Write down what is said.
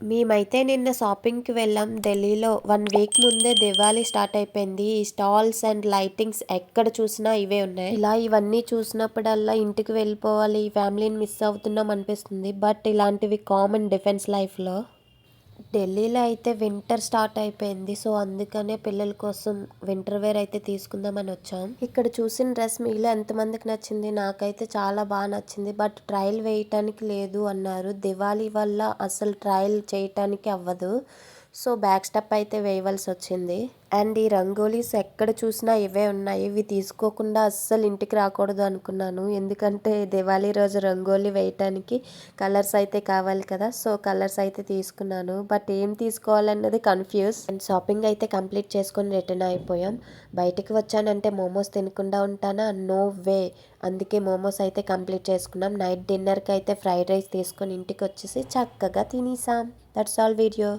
మేమైతే నిన్న షాపింగ్‌కి వెళ్ళాం ఢిల్లీలో. 1 వీక్ ముందే దివాళీ స్టార్ట్ అయిపోయింది. ఈ స్టాల్స్ అండ్ లైటింగ్స్ ఎక్కడ చూసినా ఇవే ఉన్నాయి. ఇలా ఇవన్నీ చూసినప్పుడల్లా ఇంటికి వెళ్ళిపోవాలి, ఫ్యామిలీని మిస్ అవుతున్నాం అనిపిస్తుంది. బట్ ఇలాంటివి కామన్ డిఫెన్స్ లైఫ్‌లో. ఢిల్లీలో అయితే వింటర్ స్టార్ట్ అయిపోయింది. సో, అందుకనే పిల్లల కోసం వింటర్ వేర్ అయితే తీసుకుందామని వచ్చాం. ఇక్కడ చూసిన డ్రెస్ మీలో ఎంతమందికి నచ్చింది? నాకైతే చాలా బాగా నచ్చింది. బట్ ట్రయల్ వేయటానికి లేదు అన్నారు. దివాళీ వల్ల అసలు ట్రయల్ చేయటానికి అవ్వదు. సో, బ్యాక్ స్టెప్ అయితే వేయవలసి వచ్చింది. అండ్ ఈ రంగోలీస్ ఎక్కడ చూసినా ఇవే ఉన్నాయి. ఇవి తీసుకోకుండా అస్సలు ఇంటికి రాకూడదు అనుకున్నాను. ఎందుకంటే దివాళీ రోజు రంగోలీ వేయటానికి కలర్స్ అయితే కావాలి కదా. సో, కలర్స్ అయితే తీసుకున్నాను. బట్ ఏం తీసుకోవాలన్నది కన్ఫ్యూజ్. అండ్ షాపింగ్ అయితే కంప్లీట్ చేసుకొని రిటర్న్ అయిపోయాం. బయటికి వచ్చానంటే మోమోస్ తినకుండా ఉంటానా? No way. అందుకే మోమోస్ అయితే కంప్లీట్ చేసుకున్నాం. నైట్ డిన్నర్కి అయితే ఫ్రైడ్ రైస్ తీసుకొని ఇంటికి వచ్చేసి చక్కగా తినేసాం. That's all video.